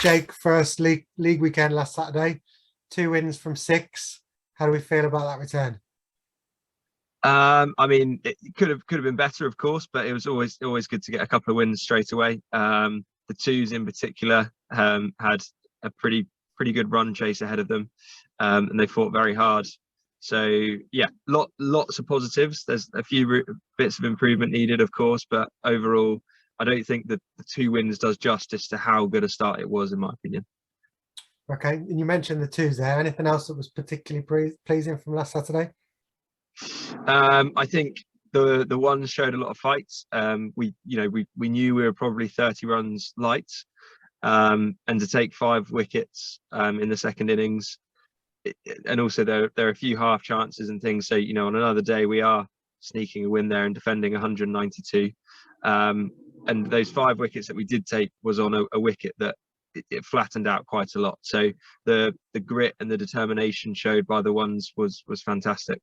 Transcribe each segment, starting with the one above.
Jake, first league weekend last Saturday, 2 wins from 6. How do we feel about that return? I mean, it could have been better, of course, but it was always good to get a couple of wins straight away. The twos in particular had a pretty good run chase ahead of them, and they fought very hard. So yeah, lots of positives. There's a few bits of improvement needed, of course, but overall, I don't think that the 2 wins does justice to how good a start it was, in my opinion. Okay, and you mentioned the twos there. Anything else that was particularly pleasing from last Saturday? I think the ones showed a lot of fights. We knew we were probably 30 runs light, and to take 5 wickets in the second innings, and also there are a few half chances and things. So on another day we are sneaking a win there and defending 192. And those 5 wickets that we did take was on a wicket that it flattened out quite a lot. So the grit and the determination showed by the ones was fantastic.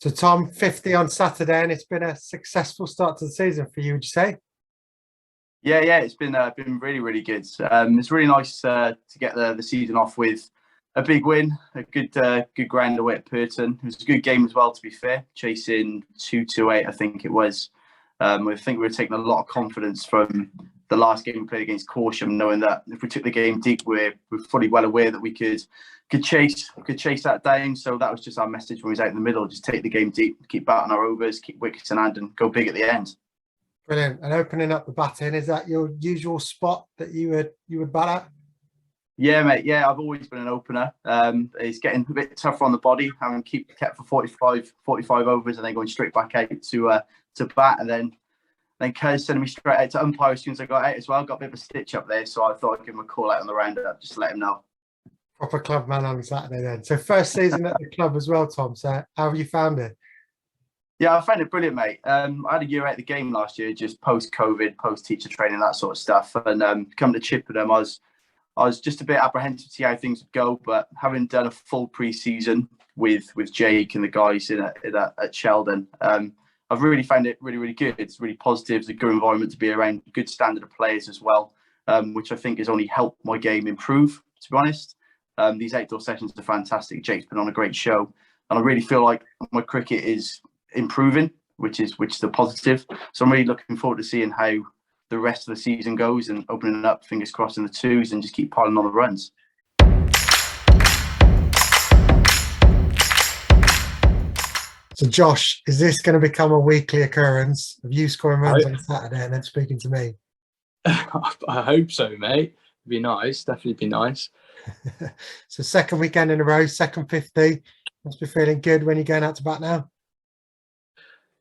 So Tom, 50 on Saturday, and it's been a successful start to the season for you, would you say? Yeah, it's been really, really good. It's really nice to get the season off with a big win, a good ground away at Purton. It was a good game as well, to be fair, chasing 228, I think it was. I think we were taking a lot of confidence from the last game we played against Corsham, knowing that if we took the game deep, we're fully well aware that we could chase that down. So that was just our message when we was out in the middle: just take the game deep, keep batting our overs, keep wickets in hand, and go big at the end. Brilliant. And opening up the batting, is that your usual spot that you would bat at? Yeah, mate. Yeah, I've always been an opener. It's getting a bit tougher on the body, having kept for 45 overs and then going straight back out to bat, and then Kez sending me straight out to umpire as soon as I got out as well. Got a bit of a stitch up there, so I thought I'd give him a call out on the roundup just to let him know. Proper club man on Saturday then. So first season at the club as well, Tom. So how have you found it? Yeah, I found it brilliant, mate. I had a year out of the game last year, just post-COVID, post-teacher training, that sort of stuff. And coming to Chippenham, I was just a bit apprehensive to see how things would go. But having done a full pre-season with Jake and the guys at Sheldon, I've really found it really, really good. It's really positive. It's a good environment to be around, good standard of players as well, which I think has only helped my game improve, to be honest. These outdoor sessions are fantastic. Jake's been on a great show. And I really feel like my cricket is improving, which is a positive. So I'm really looking forward to seeing how the rest of the season goes and opening it up, fingers crossed, in the twos and just keep piling on the runs. So Josh, is this going to become a weekly occurrence of you scoring runs on Saturday and then speaking to me? I hope so, mate. It'd be nice, definitely be nice. So second weekend in a row, second 50. Must be feeling good when you're going out to bat now.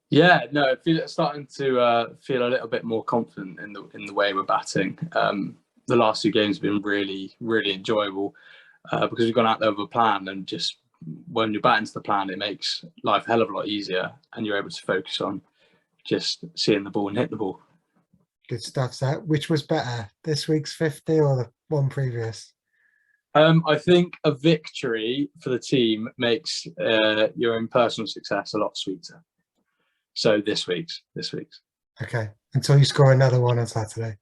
Yeah, no, starting to feel a little bit more confident in the way we're batting. The last 2 games have been really, really enjoyable because we've gone out there with a plan, and just when you're batting to the plan, it makes life a hell of a lot easier, and you're able to focus on just seeing the ball and hit the ball. Good stuff. So which was better, this week's 50 or the one previous? I think a victory for the team makes your own personal success a lot sweeter. So this week's. Okay, until you score another one on Saturday.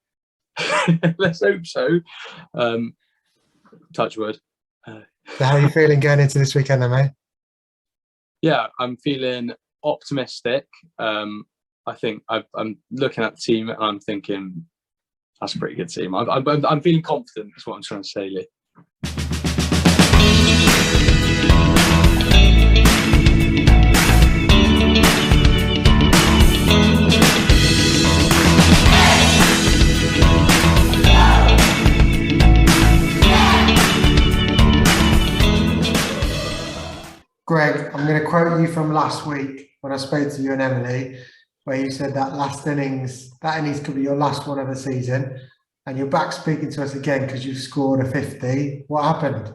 Let's hope so. Touch wood. So how are you feeling going into this weekend then, mate? Yeah, I'm feeling optimistic. I think I'm looking at the team and I'm thinking that's a pretty good team. I'm feeling confident, is what I'm trying to say, Lee. Greg, I'm going to quote you from last week when I spoke to you and Emily, where you said that that innings could be your last one of the season, and you're back speaking to us again because you've scored a 50. What happened?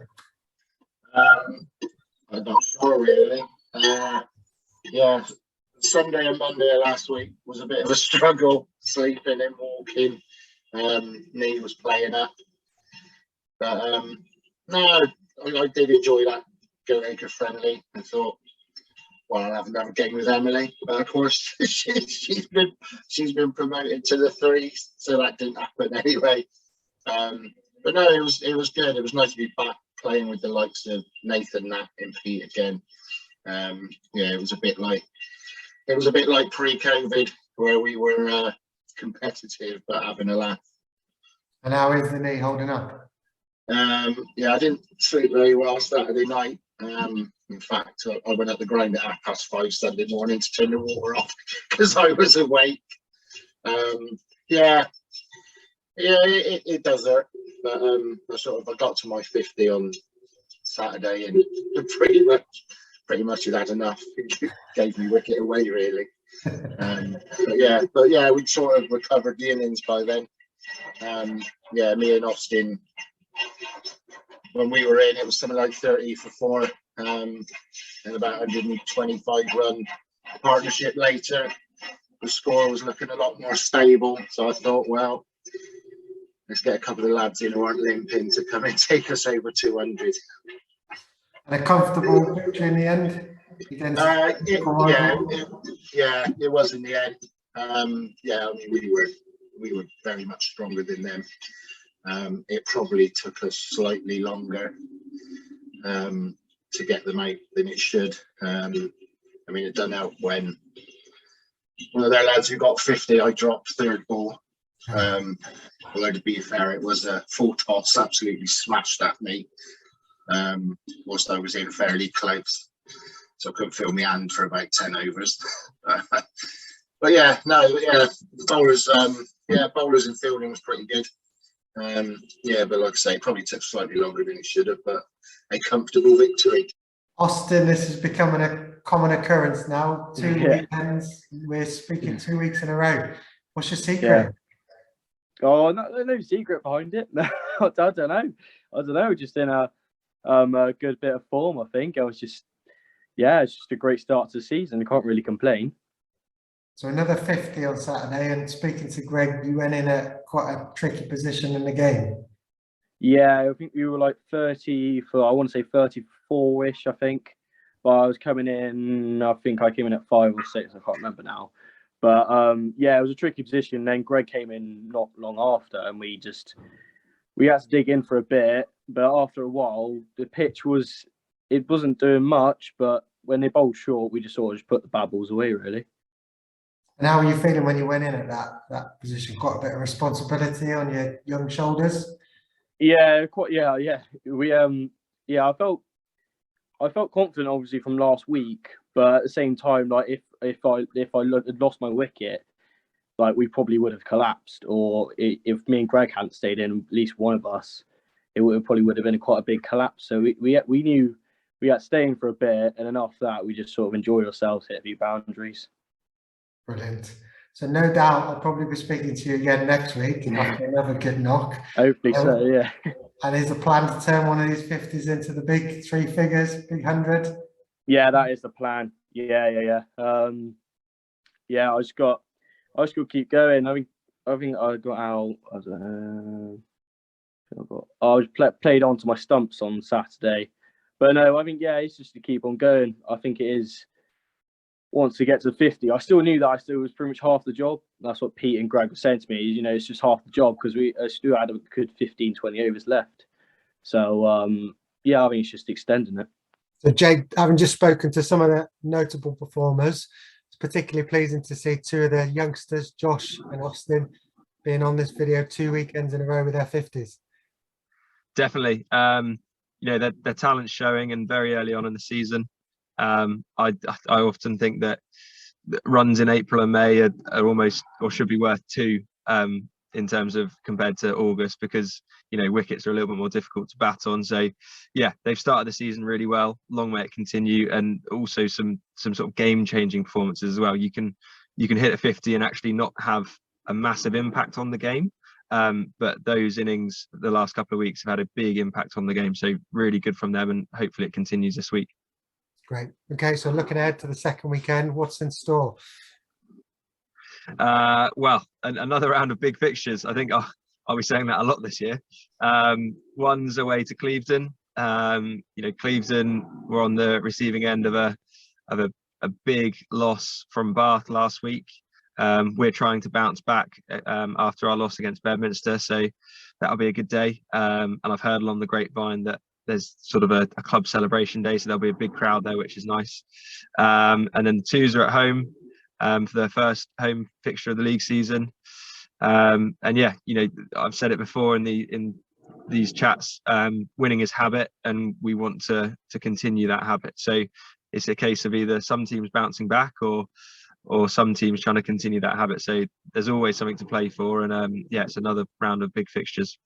I'm not sure really. Yeah, Sunday and Monday of last week was a bit of a struggle, sleeping and walking. Knee was playing up. But no, I did enjoy that Go-Acre friendly. I thought, well, I'll have another game with Emily. But of course, she's been promoted to the threes, so that didn't happen anyway. But no, it was good. It was nice to be back playing with the likes of Nathan, Nat, and Pete again. Yeah, it was a bit like pre-COVID, where we were competitive but having a laugh. And how is the knee holding up? Yeah, I didn't sleep very well Saturday night. In fact, I went at the ground at 5:30 Sunday morning to turn the water off because I was awake. Yeah, it does hurt, but I got to my 50 on Saturday and pretty much had enough. It gave me wicket away really. But yeah, we'd sort of recovered the innings by then. Yeah, me and Austin, when we were in, it was something like 30 for 4, and about 125 run partnership later, the score was looking a lot more stable. So I thought, well, let's get a couple of lads in who aren't limping to come and take us over 200. And a comfortable victory in the end? It was in the end. Yeah, I mean, we were very much stronger than them. It probably took us slightly longer to get them out than it should. I mean, it done help when one of their lads who got 50, I dropped third ball. Although to be fair, it was a full toss, absolutely smashed at me. Whilst I was in fairly close, so I couldn't feel my hand for about 10 overs. But yeah, bowlers and fielding was pretty good. Yeah, but like I say, it probably took slightly longer than it should have, but a comfortable victory. Austin, this is becoming a common occurrence now. 2 weekends, we're speaking 2 weeks in a row. What's your secret? Oh, no secret behind it. No, I don't know. Just in a good bit of form, I think. It's just a great start to the season. I can't really complain. So another 50 on Saturday, and speaking to Greg, you went in at quite a tricky position in the game. Yeah, I think we were like 30 for, I want to say 34-ish, I think. But I was coming in, I think I came in at 5 or 6, I can't remember now. But yeah, it was a tricky position. Then Greg came in not long after, and we had to dig in for a bit. But after a while, the pitch wasn't doing much, but when they bowled short, we just sort of just put the bad balls away, really. And how were you feeling when you went in at that position? Quite a bit of responsibility on your young shoulders. Yeah, quite. Yeah. We I felt confident, obviously, from last week, but at the same time, like if I had lost my wicket, like we probably would have collapsed. Or if me and Greg hadn't stayed in, at least one of us, it probably would have been quite a big collapse. So we knew we had to stay in for a bit, and then after that, we just sort of enjoyed ourselves, hit a few boundaries. Brilliant. So no doubt I'll probably be speaking to you again next week after another good knock. Hopefully so, yeah. And is the plan to turn one of these 50s into the big 3 figures, big 100? Yeah, that is the plan. Yeah. Yeah, I just got to keep going. I think I got out. I played onto my stumps on Saturday, but no, I think it's just to keep on going. I think it is. Once we get to 50, I still knew that I still was pretty much half the job. That's what Pete and Greg were saying to me. You know, it's just half the job because we still had a good 15, 20 overs left. So, I think it's just extending it. So, Jake, having just spoken to some of the notable performers, it's particularly pleasing to see 2 of the youngsters, Josh and Austin, being on this video 2 weekends in a row with their 50s. Definitely. Their talent's showing, and very early on in the season. I often think that runs in April and May are almost, or should be worth 2 in terms of compared to August, because wickets are a little bit more difficult to bat on. So yeah, they've started the season really well. Long way to continue, and also some sort of game-changing performances as well. You can hit a 50 and actually not have a massive impact on the game, but those innings the last couple of weeks have had a big impact on the game. So really good from them, and hopefully it continues this week. Great. Okay, so looking ahead to the second weekend, what's in store? Well, another round of big fixtures. I think I'll be saying that a lot this year. One's away to Clevedon. Clevedon were on the receiving end of a big loss from Bath last week. We're trying to bounce back after our loss against Bedminster, so that'll be a good day. And I've heard along the grapevine that there's sort of a club celebration day, so there'll be a big crowd there, which is nice. And then the twos are at home for their first home fixture of the league season. And yeah, I've said it before in these chats, winning is habit, and we want to continue that habit. So it's a case of either some teams bouncing back or some teams trying to continue that habit. So there's always something to play for, and yeah, it's another round of big fixtures.